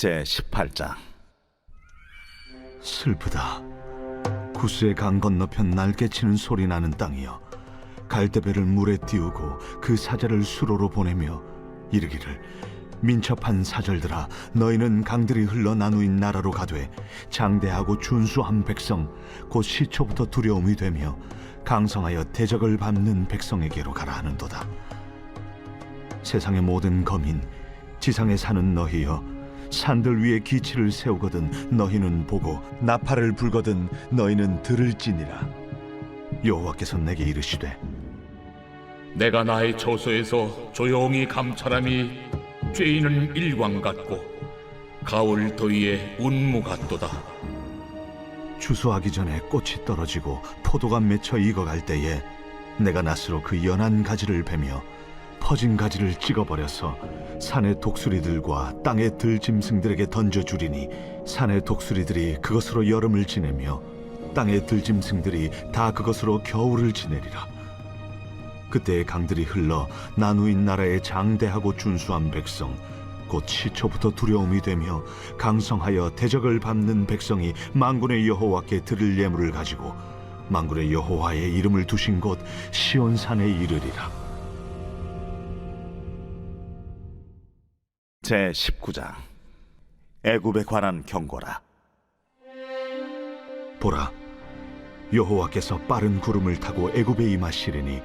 제18장. 슬프다. 구스의 강 건너편 날개치는 소리 나는 땅이여, 갈대배를 물에 띄우고 그 사자를 수로로 보내며 이르기를, 민첩한 사절들아, 너희는 강들이 흘러 나누인 나라로 가되 장대하고 준수한 백성, 곧 시초부터 두려움이 되며 강성하여 대적을 밟는 백성에게로 가라 하는도다. 세상의 모든 거민, 지상에 사는 너희여, 산들 위에 기치를 세우거든 너희는 보고 나팔을 불거든 너희는 들을지니라. 여호와께서 내게 이르시되, 내가 나의 처소에서 조용히 감찰함이 죄인은 일광 같고 가을 더위에 운무 같도다. 추수하기 전에 꽃이 떨어지고 포도가 맺혀 익어갈 때에 내가 낫으로 그 연한 가지를 베며 퍼진 가지를 찍어버려서 산의 독수리들과 땅의 들짐승들에게 던져주리니, 산의 독수리들이 그것으로 여름을 지내며 땅의 들짐승들이 다 그것으로 겨울을 지내리라. 그때의 강들이 흘러 나누인 나라의 장대하고 준수한 백성, 곧 시초부터 두려움이 되며 강성하여 대적을 밟는 백성이 만군의 여호와께 드릴 예물을 가지고 만군의 여호와의 이름을 두신 곳 시온산에 이르리라. 제19장. 애굽에 관한 경고라. 보라, 여호와께서 빠른 구름을 타고 애굽에 임하시리니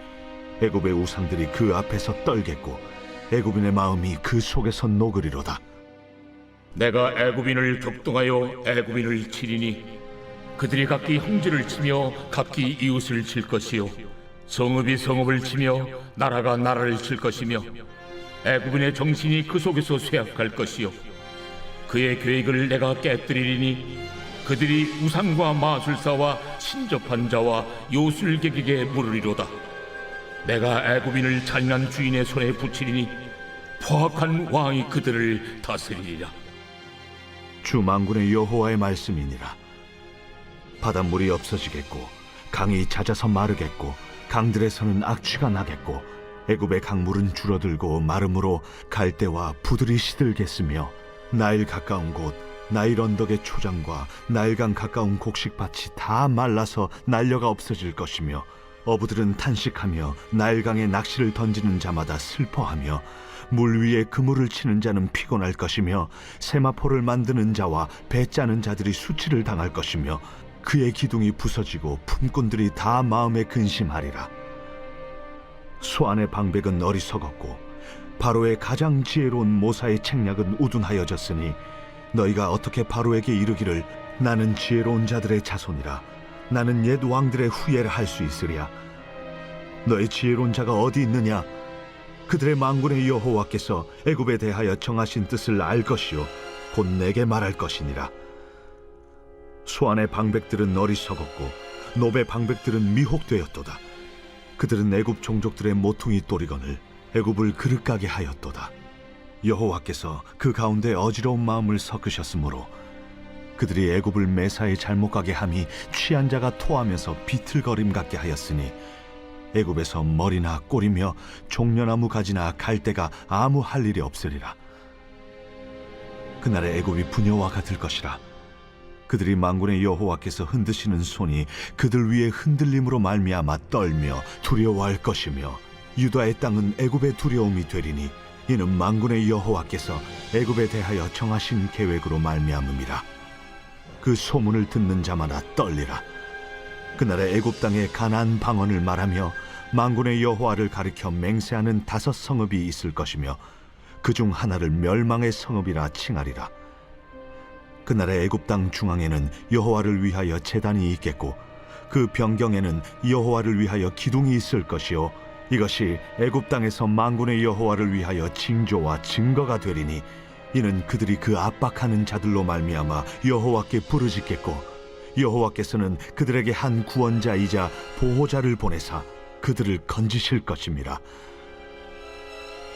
애굽의 우상들이 그 앞에서 떨겠고 애굽인의 마음이 그 속에서 녹으리로다. 내가 애굽인을 격동하여 애굽인을 치리니 그들이 각기 형제를 치며 각기 이웃을 칠 것이요, 성읍이 성읍을 치며 나라가 나라를 칠 것이며 애굽인의 정신이 그 속에서 쇠약할 것이요, 그의 계획을 내가 깨뜨리리니 그들이 우상과 마술사와 신접한 자와 요술객에게 물으리로다. 내가 애굽인을 잔인한 주인의 손에 붙이리니 포악한 왕이 그들을 다스리리라. 주 만군의 여호와의 말씀이니라. 바닷물이 없어지겠고 강이 잦아서 마르겠고 강들에서는 악취가 나겠고 애굽의 강물은 줄어들고 마름으로 갈대와 부들이 시들겠으며 나일 가까운 곳 나일 언덕의 초장과 나일강 가까운 곡식밭이 다 말라서 날려가 없어질 것이며 어부들은 탄식하며 나일강에 낚시를 던지는 자마다 슬퍼하며 물 위에 그물을 치는 자는 피곤할 것이며 세마포를 만드는 자와 배 짜는 자들이 수치를 당할 것이며 그의 기둥이 부서지고 품꾼들이 다 마음에 근심하리라. 소안의 방백은 어리석었고 바로의 가장 지혜로운 모사의 책략은 우둔하여졌으니 너희가 어떻게 바로에게 이르기를, 나는 지혜로운 자들의 자손이라, 나는 옛 왕들의 후예를 할 수 있으랴. 너희 지혜로운 자가 어디 있느냐? 그들의 만군의 여호와께서 애굽에 대하여 정하신 뜻을 알 것이요 곧 내게 말할 것이니라. 소안의 방백들은 어리석었고 노베 방백들은 미혹되었도다. 그들은 애굽 종족들의 모퉁이 또리건을 애굽을 그릇가게 하였도다. 여호와께서 그 가운데 어지러운 마음을 섞으셨으므로 그들이 애굽을 매사에 잘못 가게 함이 취한 자가 토하면서 비틀거림 같게 하였으니 애굽에서 머리나 꼬리며 종려나무 가지나 갈대가 아무 할 일이 없으리라. 그날에 애굽이 부녀와 같을 것이라. 그들이 만군의 여호와께서 흔드시는 손이 그들 위에 흔들림으로 말미암아 떨며 두려워할 것이며 유다의 땅은 애굽의 두려움이 되리니 이는 만군의 여호와께서 애굽에 대하여 정하신 계획으로 말미암음이라. 그 소문을 듣는 자마다 떨리라. 그날에 애굽 땅에 가나안 방언을 말하며 만군의 여호와를 가리켜 맹세하는 5 성읍이 있을 것이며 그중 하나를 멸망의 성읍이라 칭하리라. 그날에 애굽 땅 중앙에는 여호와를 위하여 제단이 있겠고 그 변경에는 여호와를 위하여 기둥이 있을 것이요 이것이 애굽 땅에서 만군의 여호와를 위하여 징조와 증거가 되리니 이는 그들이 그 압박하는 자들로 말미암아 여호와께 부르짖겠고 여호와께서는 그들에게 한 구원자이자 보호자를 보내사 그들을 건지실 것임이라.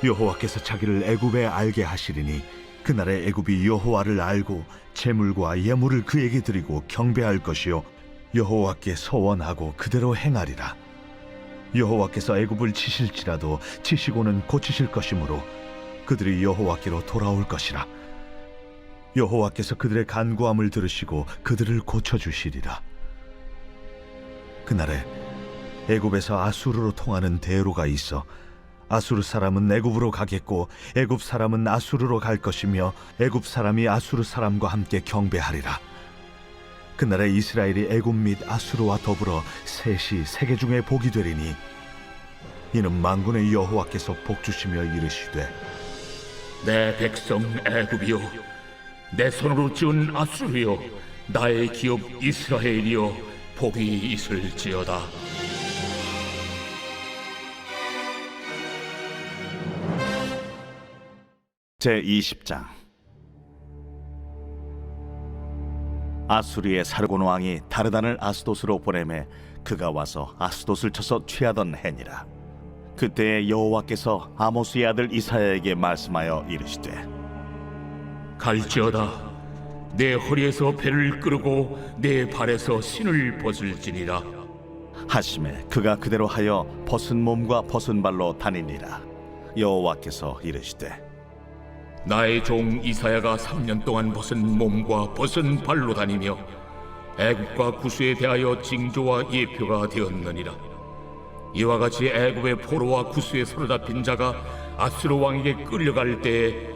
여호와께서 자기를 애굽에 알게 하시리니 그날에 애굽이 여호와를 알고 제물과 예물을 그에게 드리고 경배할 것이요 여호와께 서원하고 그대로 행하리라. 여호와께서 애굽을 치실지라도 치시고는 고치실 것이므로 그들이 여호와께로 돌아올 것이라. 여호와께서 그들의 간구함을 들으시고 그들을 고쳐주시리라. 그날에 애굽에서 아수르로 통하는 대로가 있어 아수르 사람은 애굽으로 가겠고 애굽 사람은 아수르로 갈 것이며 애굽 사람이 아수르 사람과 함께 경배하리라. 그날에 이스라엘이 애굽 및 아수르와 더불어 셋이 세계 중에 복이 되리니 이는 만군의 여호와께서 복주시며 이르시되 내 백성 애굽이여, 내 손으로 지은 아수르여, 나의 기업 이스라엘이여, 복이 있을지어다. 제20장. 아수리의 사르곤 왕이 다르단을 아스돗으로 보내매 그가 와서 아스돗을 쳐서 취하던 해니라. 그때에 여호와께서 아모스의 아들 이사야에게 말씀하여 이르시되 갈지어다, 내 허리에서 배를 끌고 내 발에서 신을 벗을지니라. 하심에 그가 그대로 하여 벗은 몸과 벗은 발로 다니니라. 여호와께서 이르시되 나의 종 이사야가 3년 동안 벗은 몸과 벗은 발로 다니며 애굽과 구스에 대하여 징조와 예표가 되었느니라. 이와 같이 애굽의 포로와 구스에 사로잡힌 자가 아수르 왕에게 끌려갈 때에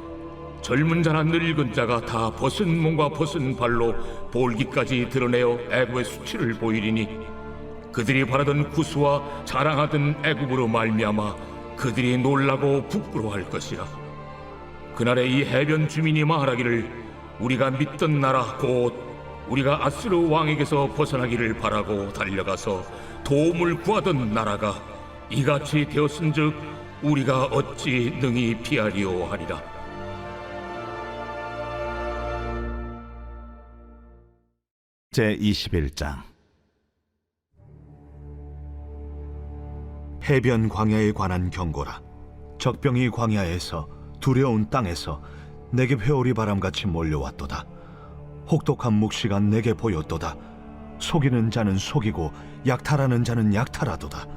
젊은 자나 늙은 자가 다 벗은 몸과 벗은 발로 볼기까지 드러내어 애굽의 수치를 보이리니 그들이 바라던 구스와 자랑하던 애굽으로 말미암아 그들이 놀라고 부끄러워할 것이라. 그날에 이 해변 주민이 말하기를 우리가 믿던 나라 곧 우리가 아수르 왕에게서 벗어나기를 바라고 달려가서 도움을 구하던 나라가 이같이 되었은즉 우리가 어찌 능히 피하리오 하리라. 제21장. 해변 광야에 관한 경고라. 적병이 광야에서 두려운 땅에서 내게 회오리 바람같이 몰려왔도다. 혹독한 묵시가 내게 보였도다. 속이는 자는 속이고 약탈하는 자는 약탈하도다.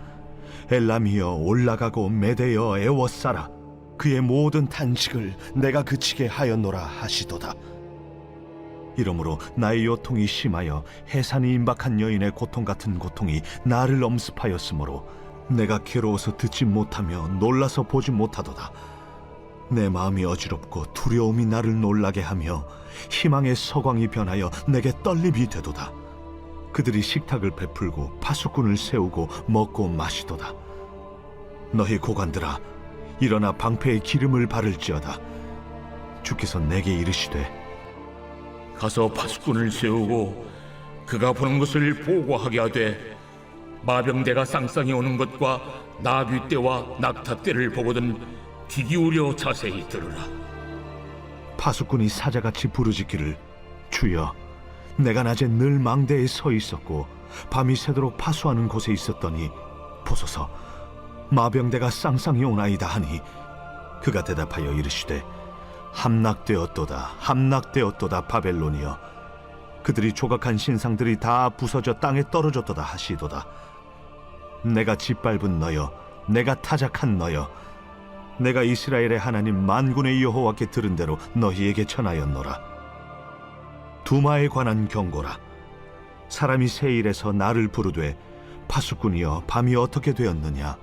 엘람이여 올라가고 메대여 애워싸라. 그의 모든 탄식을 내가 그치게 하였노라 하시도다. 이러므로 나의 요통이 심하여 해산이 임박한 여인의 고통 같은 고통이 나를 엄습하였으므로 내가 괴로워서 듣지 못하며 놀라서 보지 못하도다. 내 마음이 어지럽고 두려움이 나를 놀라게 하며 희망의 서광이 변하여 내게 떨림이 되도다. 그들이 식탁을 베풀고 파수꾼을 세우고 먹고 마시도다. 너희 고관들아, 일어나 방패에 기름을 바를지어다. 주께서 내게 이르시되 가서 파수꾼을 세우고 그가 보는 것을 보고하게 하되 마병대가 쌍쌍이 오는 것과 나귀떼와 낙타떼를 보거든 귀 기울여 자세히 들으라. 파수꾼이 사자같이 부르짖기를 주여, 내가 낮에 늘 망대에 서 있었고 밤이 새도록 파수하는 곳에 있었더니 보소서 마병대가 쌍쌍이 오나이다 하니 그가 대답하여 이르시되 함락되었도다 함락되었도다 바벨론이여, 그들이 조각한 신상들이 다 부서져 땅에 떨어졌도다 하시도다. 내가 짓밟은 너여, 내가 타작한 너여, 내가 이스라엘의 하나님 만군의 여호와께 들은 대로 너희에게 전하였노라. 두마에 관한 경고라. 사람이 세일에서 나를 부르되 파수꾼이여 밤이 어떻게 되었느냐,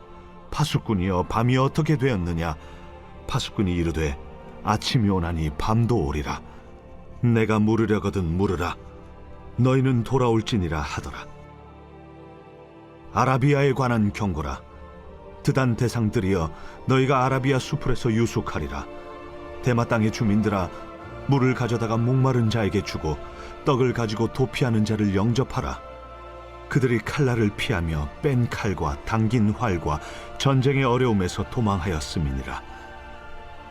파수꾼이여 밤이 어떻게 되었느냐. 파수꾼이 이르되 아침이 오나니 밤도 오리라. 내가 물으려거든 물으라. 너희는 돌아올지니라 하더라. 아라비아에 관한 경고라. 드단 대상들이여, 너희가 아라비아 수풀에서 유숙하리라. 대마 땅의 주민들아, 물을 가져다가 목마른 자에게 주고 떡을 가지고 도피하는 자를 영접하라. 그들이 칼날을 피하며 뺀 칼과 당긴 활과 전쟁의 어려움에서 도망하였음이니라.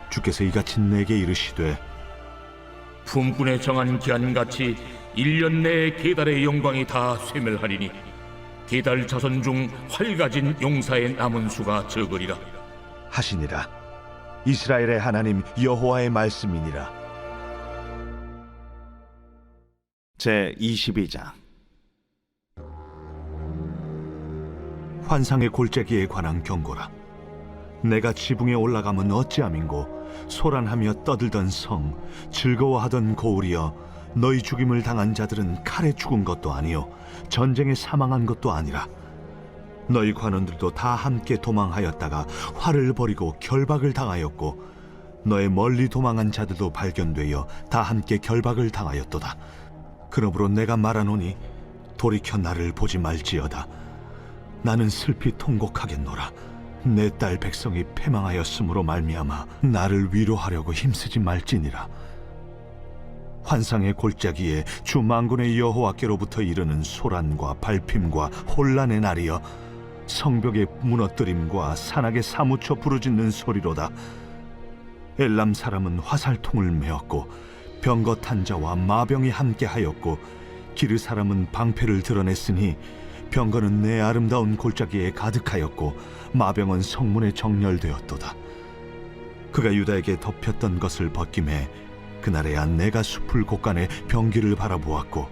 주께서 이같이 내게 이르시되 품꾼의 정한 기한같이 1년 내에 게달의 영광이 다 쇠멸하리니 게달 자손 중 활 가진 용사의 남은 수가 적으리라 하시니라. 이스라엘의 하나님 여호와의 말씀이니라. 제22장. 환상의 골짜기에 관한 경고라. 내가 지붕에 올라가면 어찌함인고 소란하며 떠들던 성, 즐거워하던 고을이여, 너희 죽임을 당한 자들은 칼에 죽은 것도 아니요 전쟁에 사망한 것도 아니라 너희 관원들도 다 함께 도망하였다가 활을 벌이고 결박을 당하였고 너의 멀리 도망한 자들도 발견되어 다 함께 결박을 당하였도다. 그러므로 내가 말하노니 돌이켜 나를 보지 말지어다. 나는 슬피 통곡하겠노라. 내 딸 백성이 패망하였으므로 말미암아 나를 위로하려고 힘쓰지 말지니라. 환상의 골짜기에 주 만군의 여호와께로부터 이르는 소란과 발핌과 혼란의 날이여, 성벽의 무너뜨림과 산악에 사무쳐 부르짖는 소리로다. 엘람 사람은 화살통을 메었고 병거 탄 자와 마병이 함께하였고 기르 사람은 방패를 드러냈으니 병거는 내 아름다운 골짜기에 가득하였고 마병은 성문에 정렬되었도다. 그가 유다에게 덮였던 것을 벗김에 그날에야 내가 숲을 곳간에 병기를 바라보았고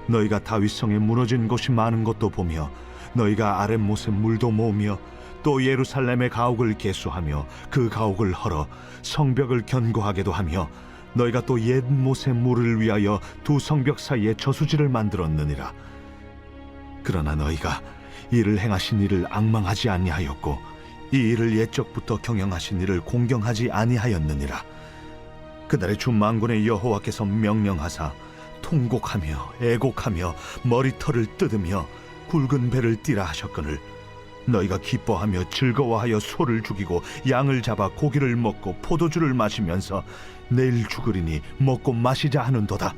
너희가 다윗성에 무너진 곳이 많은 것도 보며 너희가 아랫못에 물도 모으며 또 예루살렘의 가옥을 개수하며 그 가옥을 헐어 성벽을 견고하게도 하며 너희가 또 옛못의 물을 위하여 두 성벽 사이에 저수지를 만들었느니라. 그러나 너희가 이를 행하신 이를 앙망하지 아니하였고 이 일을 옛적부터 경영하신 이를 공경하지 아니하였느니라. 그날에 주 만군의 여호와께서 명령하사 통곡하며 애곡하며 머리털을 뜯으며 굵은 배를 띠라 하셨거늘 너희가 기뻐하며 즐거워하여 소를 죽이고 양을 잡아 고기를 먹고 포도주를 마시면서 내일 죽으리니 먹고 마시자 하는도다.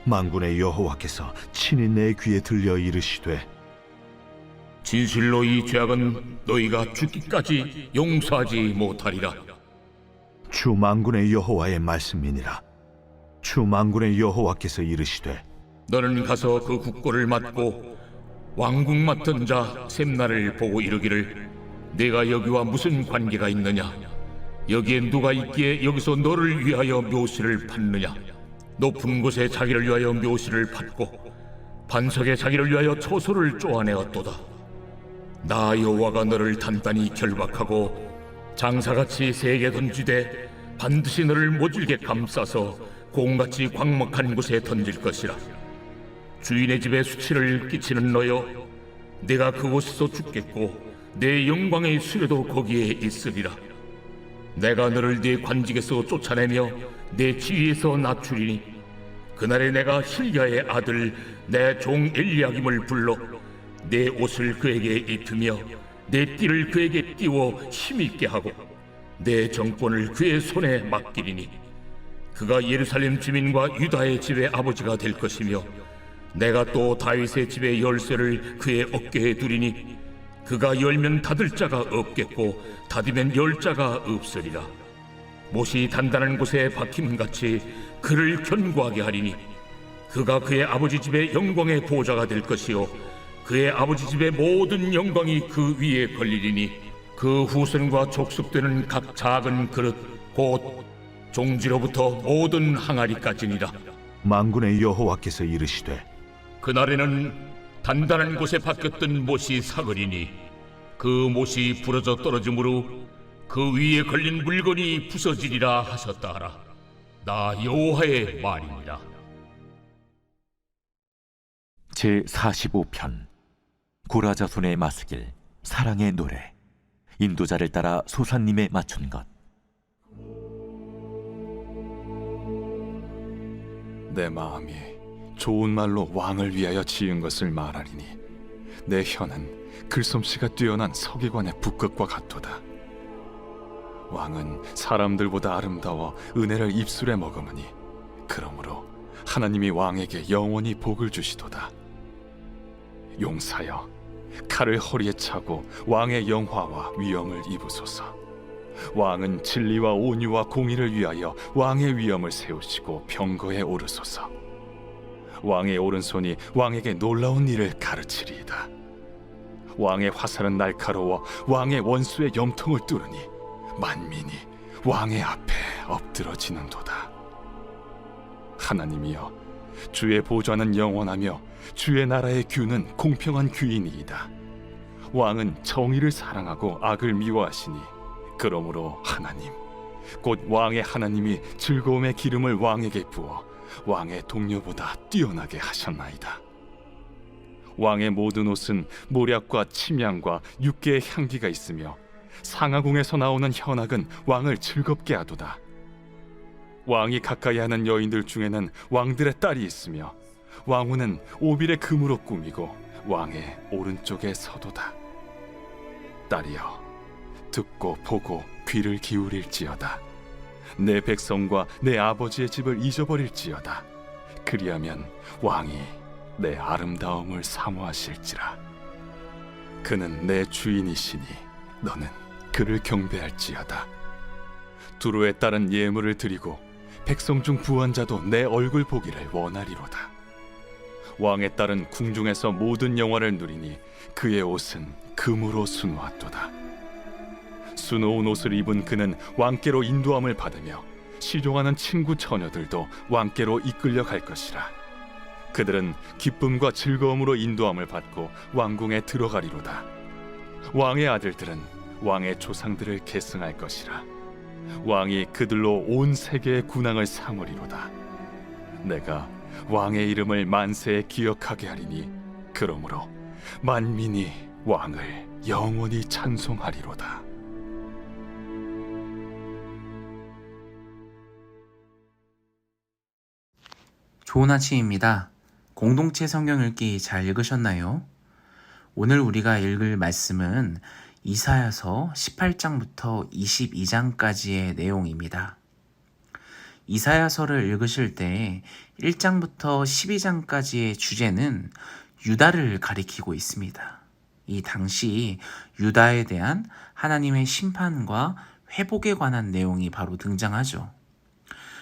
만군의 여호와께서 친히 내 귀에 들려 이르시되 진실로 이 죄악은 너희가 죽기까지 용서하지 못하리라. 주 만군의 여호와의 말씀이니라. 주 만군의 여호와께서 이르시되 너는 가서 그 국고를 맡고 왕궁 맡은 자 셈나를 보고 이르기를 내가 여기와 무슨 관계가 있느냐? 여기에 누가 있기에 여기서 너를 위하여 묘시를 받느냐? 높은 곳에 자기를 위하여 묘시를 받고 반석에 자기를 위하여 초소를 쪼아내었도다. 나 여호와가 너를 단단히 결박하고 장사같이 세게 던지되 반드시 너를 모질게 감싸서 공같이 광목한 곳에 던질 것이라. 주인의 집에 수치를 끼치는 너여, 내가 그곳에서 죽겠고 내 영광의 수레도 거기에 있으리라. 내가 너를 네 관직에서 쫓아내며 내 지위에서 낮추리니 그날에 내가 힐야의 아들 내 종 엘리야김을 불러 내 옷을 그에게 입히며 내 띠를 그에게 띄워 힘있게 하고 내 정권을 그의 손에 맡기리니 그가 예루살렘 주민과 유다의 집의 아버지가 될 것이며 내가 또 다윗의 집의 열쇠를 그의 어깨에 두리니 그가 열면 닫을 자가 없겠고 닫으면 열 자가 없으리라. 못이 단단한 곳에 박힘같이 그를 견고하게 하리니 그가 그의 아버지 집의 영광의 보좌가 될 것이요 그의 아버지 집의 모든 영광이 그 위에 걸리리니 그 후손과 족속되는 각 작은 그릇 곧 종지로부터 모든 항아리까지니라. 만군의 여호와께서 이르시되 그날에는 단단한 곳에 박혔던 못이 사그리니 그 못이 부러져 떨어지므로 그 위에 걸린 물건이 부서지리라 하셨다 하라. 나 여호와의 말이니라. 제45편 고라자손의 마스길 사랑의 노래. 인도자를 따라 소산님에 맞춘 것. 내 마음이 좋은 말로 왕을 위하여 지은 것을 말하리니 내 혀는 글솜씨가 뛰어난 서기관의 북극과 같도다. 왕은 사람들보다 아름다워 은혜를 입술에 머금으니 그러므로 하나님이 왕에게 영원히 복을 주시도다. 용사여, 칼을 허리에 차고 왕의 영화와 위엄을 입으소서. 왕은 진리와 온유와 공의를 위하여 왕의 위엄을 세우시고 병거에 오르소서. 왕의 오른손이 왕에게 놀라운 일을 가르치리이다. 왕의 화살은 날카로워 왕의 원수의 염통을 뚫으니 만민이 왕의 앞에 엎드러지는도다. 하나님이여, 주의 보좌는 영원하며 주의 나라의 규는 공평한 규이니이다. 왕은 정의를 사랑하고 악을 미워하시니 그러므로 하나님, 곧 왕의 하나님이 즐거움의 기름을 왕에게 부어 왕의 동료보다 뛰어나게 하셨나이다. 왕의 모든 옷은 모략과 침향과 육개의 향기가 있으며 상하궁에서 나오는 현악은 왕을 즐겁게 하도다. 왕이 가까이 하는 여인들 중에는 왕들의 딸이 있으며 왕후는 오빌의 금으로 꾸미고 왕의 오른쪽에 서도다. 딸이여, 듣고 보고 귀를 기울일지어다. 내 백성과 내 아버지의 집을 잊어버릴지어다. 그리하면 왕이 내 아름다움을 사모하실지라. 그는 내 주인이시니 너는 그를 경배할지어다. 두로에 따른 예물을 드리고 백성 중 부한 자도 내 얼굴 보기를 원하리로다. 왕의 딸은 궁중에서 모든 영화를 누리니 그의 옷은 금으로 수놓았도다. 수놓은 옷을 입은 그는 왕께로 인도함을 받으며 시종하는 친구 처녀들도 왕께로 이끌려 갈 것이라. 그들은 기쁨과 즐거움으로 인도함을 받고 왕궁에 들어가리로다. 왕의 아들들은 왕의 조상들을 계승할 것이라. 왕이 그들로 온 세계의 군왕을 삼으리로다. 내가 왕의 이름을 만세에 기억하게 하리니 그러므로 만민이 왕을 영원히 찬송하리로다. 좋은 아침입니다. 공동체 성경 읽기 잘 읽으셨나요? 오늘 우리가 읽을 말씀은 이사야서 18장부터 22장까지의 내용입니다. 이사야서를 읽으실 때 1장부터 12장까지의 주제는 유다를 가리키고 있습니다. 이 당시 유다에 대한 하나님의 심판과 회복에 관한 내용이 바로 등장하죠.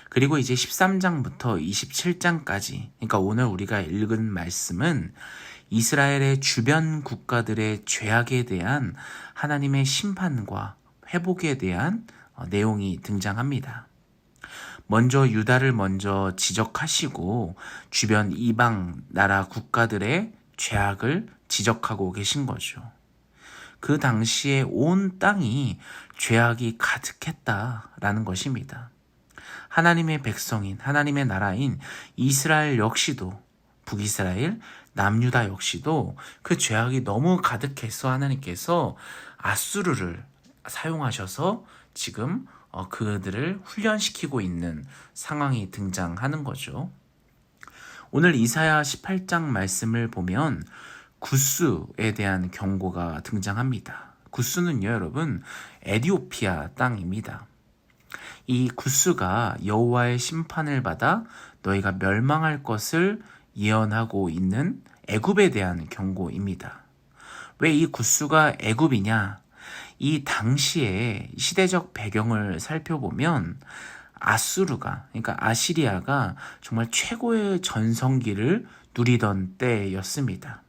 그리고 이제 13장부터 27장까지, 그러니까 오늘 우리가 읽은 말씀은 이스라엘의 주변 국가들의 죄악에 대한 하나님의 심판과 회복에 대한 내용이 등장합니다. 먼저 유다를 먼저 지적하시고 주변 이방 나라 국가들의 죄악을 지적하고 계신 거죠. 그 당시에 온 땅이 죄악이 가득했다라는 것입니다. 하나님의 백성인, 하나님의 나라인 이스라엘 역시도, 북이스라엘, 남유다 역시도 그 죄악이 너무 가득해서 하나님께서 아수르를 사용하셔서 지금 그들을 훈련시키고 있는 상황이 등장하는 거죠. 오늘 이사야 18장 말씀을 보면 구스에 대한 경고가 등장합니다. 구스는요, 여러분, 에티오피아 땅입니다. 이 구스가 여호와의 심판을 받아 너희가 멸망할 것을 예언하고 있는 애굽에 대한 경고입니다. 왜 이 구스가 애굽이냐? 이 당시의 시대적 배경을 살펴보면 아수르가, 그러니까 아시리아가 정말 최고의 전성기를 누리던 때였습니다.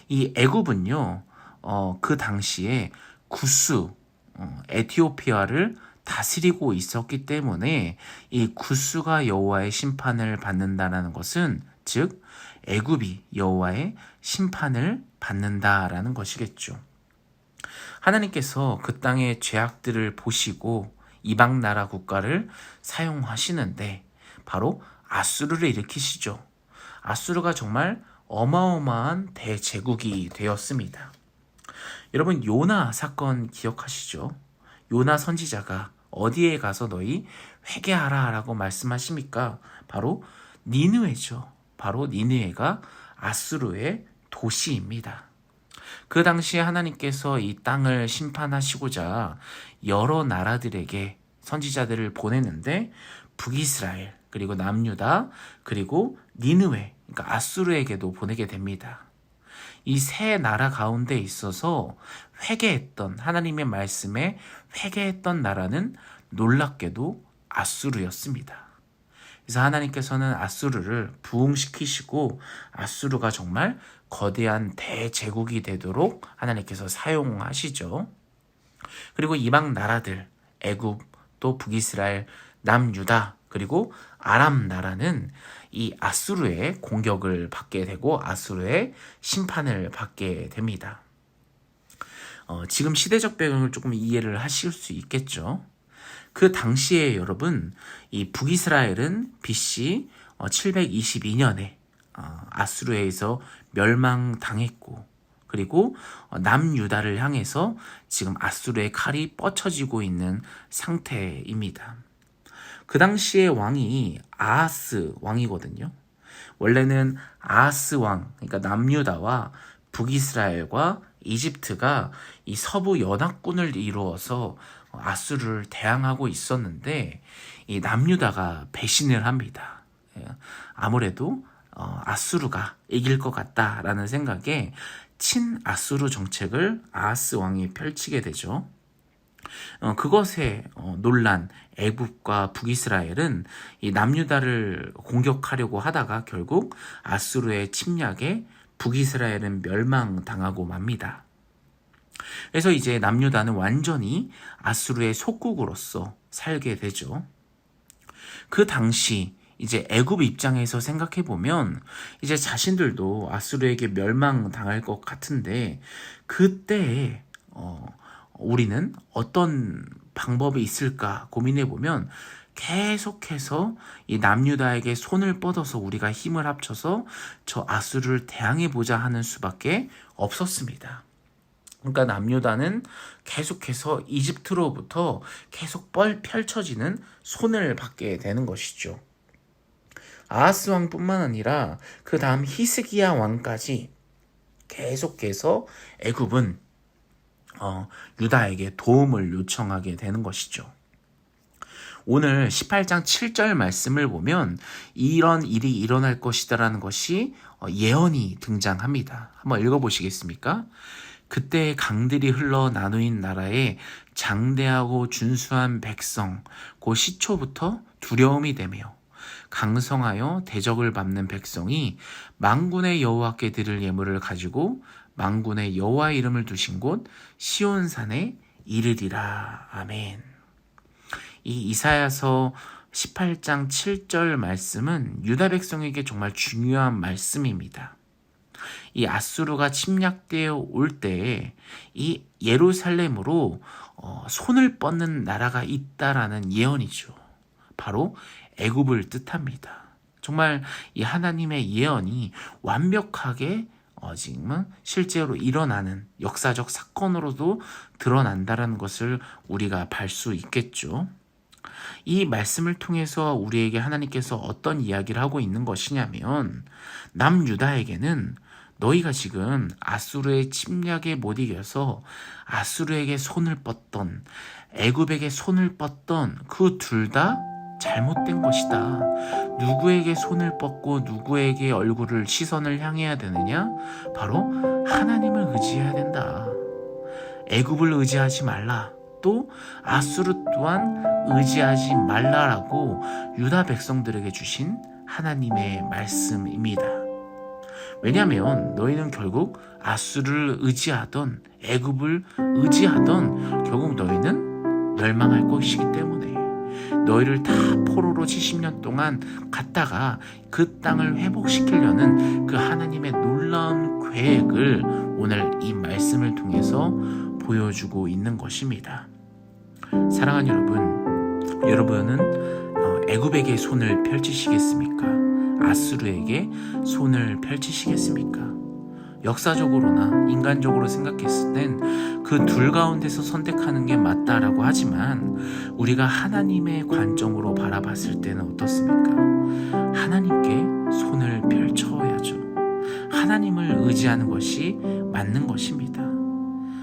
이 애굽은요, 그 당시에 구스, 에티오피아를 다스리고 있었기 때문에 이 구스가 여호와의 심판을 받는다라는 것은, 즉 애굽이 여호와의 심판을 받는다라는 것이겠죠. 하나님께서 그 땅의 죄악들을 보시고 이방 나라 국가를 사용하시는데 바로 아수르를 일으키시죠. 아수르가 정말 어마어마한 대제국이 되었습니다. 여러분, 요나 사건 기억하시죠? 요나 선지자가 어디에 가서 너희 회개하라 라고 말씀하십니까? 바로 니느웨죠. 바로 니느웨가 아수르의 도시입니다. 그 당시에 하나님께서 이 땅을 심판하시고자 여러 나라들에게 선지자들을 보내는데 북이스라엘, 그리고 남유다, 그리고 니느웨, 그러니까 아수르에게도 보내게 됩니다. 이 세 나라 가운데 있어서 회개했던, 하나님의 말씀에 회개했던 나라는 놀랍게도 아수르였습니다. 그래서 하나님께서는 아수르를 부흥시키시고 아수르가 정말 거대한 대제국이 되도록 하나님께서 사용하시죠. 그리고 이방 나라들, 애굽, 또 북이스라엘, 남유다, 그리고 아람 나라는 이 아수르의 공격을 받게 되고 아수르의 심판을 받게 됩니다. 지금 시대적 배경을 조금 이해를 하실 수 있겠죠. 그 당시에 여러분, 이 북이스라엘은 BC 722년에 아수르에서 멸망당했고, 그리고 남유다를 향해서 지금 아수르의 칼이 뻗쳐지고 있는 상태입니다. 그 당시의 왕이 아하스 왕이거든요. 원래는 아하스 왕, 그러니까 남유다와 북이스라엘과 이집트가 이 서부 연합군을 이루어서 아수르를 대항하고 있었는데, 이 남유다가 배신을 합니다. 아무래도 아수르가 이길 것 같다라는 생각에 친아수르 정책을 아하스 왕이 펼치게 되죠. 그것에 놀란 애굽과 북이스라엘은 이 남유다를 공격하려고 하다가 결국 아수르의 침략에 북이스라엘은 멸망당하고 맙니다. 그래서 이제 남유다는 완전히 아수르의 속국으로서 살게 되죠. 그 당시 이제 애굽 입장에서 생각해 보면 이제 자신들도 아수르에게 멸망당할 것 같은데, 그때 우리는 어떤 방법이 있을까 고민해 보면 계속해서 이 남유다에게 손을 뻗어서 우리가 힘을 합쳐서 저 아수르를 대항해 보자 하는 수밖에 없었습니다. 그러니까 남유다는 계속해서 이집트로부터 계속 펼쳐지는 손을 받게 되는 것이죠. 아하스 왕뿐만 아니라 그 다음 히스기야 왕까지 계속해서 애굽은 유다에게 도움을 요청하게 되는 것이죠. 오늘 18장 7절 말씀을 보면 이런 일이 일어날 것이다라는 것이 예언이 등장합니다. 한번 읽어보시겠습니까? 그때 강들이 흘러 나누인 나라에 장대하고 준수한 백성, 곧 시초부터 두려움이 되며 강성하여 대적을 밟는 백성이 만군의 여호와께 드릴 예물을 가지고 만군의 여호와 이름을 두신 곳 시온산에 이르리라. 아멘. 이 이사야서 18장 7절 말씀은 유다 백성에게 정말 중요한 말씀입니다. 이 아수르가 침략되어 올 때에 이 예루살렘으로 손을 뻗는 나라가 있다라는 예언이죠. 바로 애굽을 뜻합니다. 정말 이 하나님의 예언이 완벽하게 지금은 실제로 일어나는 역사적 사건으로도 드러난다는 것을 우리가 볼 수 있겠죠. 이 말씀을 통해서 우리에게 하나님께서 어떤 이야기를 하고 있는 것이냐면, 남유다에게는 너희가 지금 아수르의 침략에 못 이겨서 아수르에게 손을 뻗던, 애굽에게 손을 뻗던 그 둘 다 잘못된 것이다. 누구에게 손을 뻗고 누구에게 얼굴을 시선을 향해야 되느냐? 바로 하나님을 의지해야 된다. 애굽을 의지하지 말라. 또 아수르 또한 의지하지 말라라고 유다 백성들에게 주신 하나님의 말씀입니다. 왜냐하면 너희는 결국 아수르를 의지하던 애굽을 의지하던 결국 너희는 멸망할 것이기 때문에 너희를 다 포로로 70년 동안 갔다가 그 땅을 회복시키려는 그 하나님의 놀라운 계획을 오늘 이 말씀을 통해서 보여주고 있는 것입니다. 사랑하는 여러분, 여러분은 애굽에게 손을 펼치시겠습니까? 아수르에게 손을 펼치시겠습니까? 역사적으로나 인간적으로 생각했을 땐 그 둘 가운데서 선택하는 게 맞다라고 하지만 우리가 하나님의 관점으로 바라봤을 때는 어떻습니까? 하나님께 손을 펼쳐야죠. 하나님을 의지하는 것이 맞는 것입니다.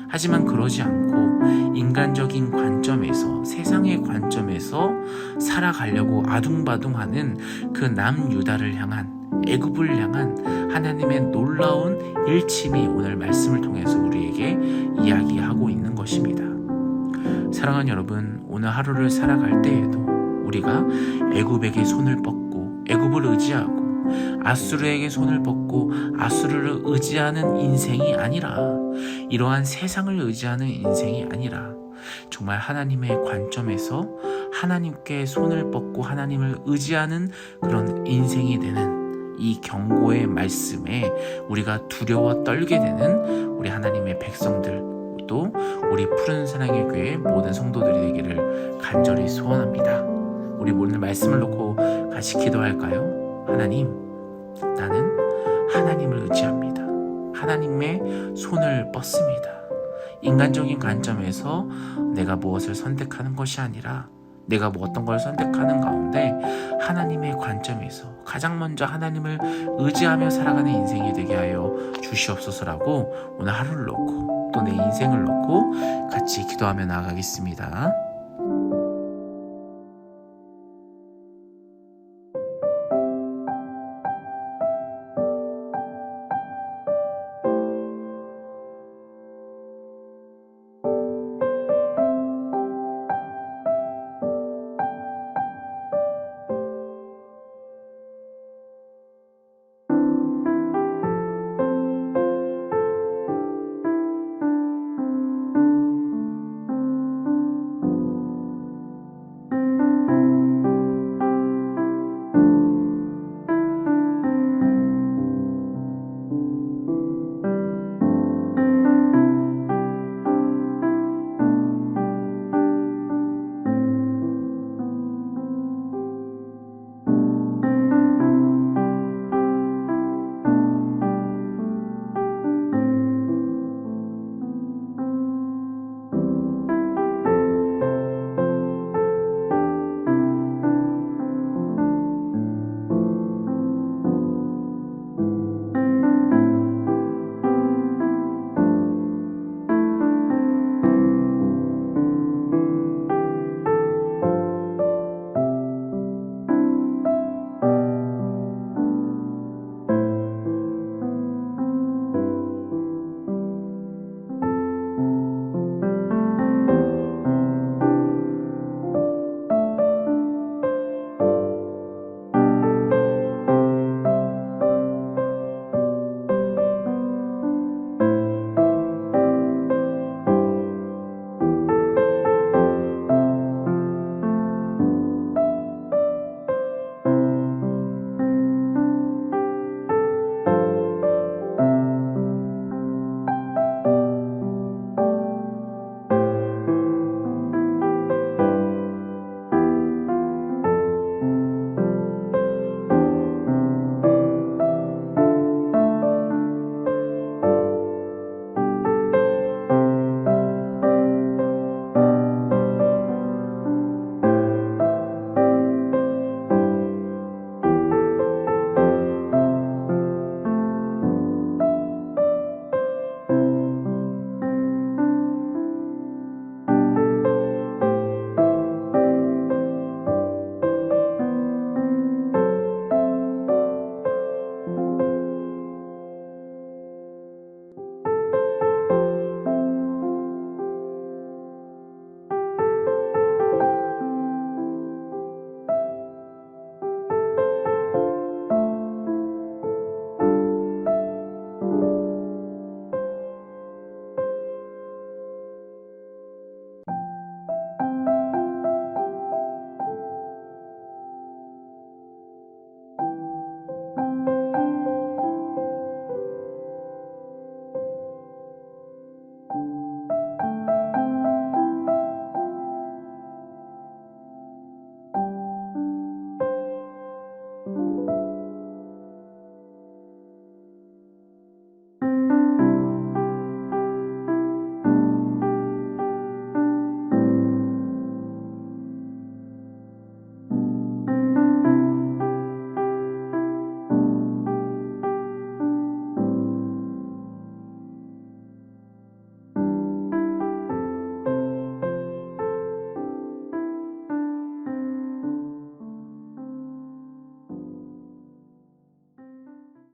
하지만 그러지 않고 인간적인 관점에서, 세상의 관점에서 살아가려고 아둥바둥하는 그 남유다를 향한, 애굽을 향한 하나님의 놀라운 일침이 오늘 말씀을 통해서 우리에게 이야기하고 있는 것입니다. 사랑하는 여러분, 오늘 하루를 살아갈 때에도 우리가 애굽에게 손을 뻗고 애굽을 의지하고 아수르에게 손을 뻗고 아수르를 의지하는 인생이 아니라, 이러한 세상을 의지하는 인생이 아니라 정말 하나님의 관점에서 하나님께 손을 뻗고 하나님을 의지하는 그런 인생이 되는 이 경고의 말씀에 우리가 두려워 떨게 되는 우리 하나님의 백성들 또 우리 푸른 사랑의 교회 모든 성도들이 되기를 간절히 소원합니다. 우리 오늘 말씀을 놓고 같이 기도할까요? 하나님, 나는 하나님을 의지합니다. 하나님의 손을 뻗습니다. 인간적인 관점에서 내가 무엇을 선택하는 것이 아니라 내가 뭐 어떤 걸 선택하는 가운데 하나님의 관점에서 가장 먼저 하나님을 의지하며 살아가는 인생이 되게 하여 주시옵소서라고 오늘 하루를 놓고 또 내 인생을 놓고 같이 기도하며 나아가겠습니다.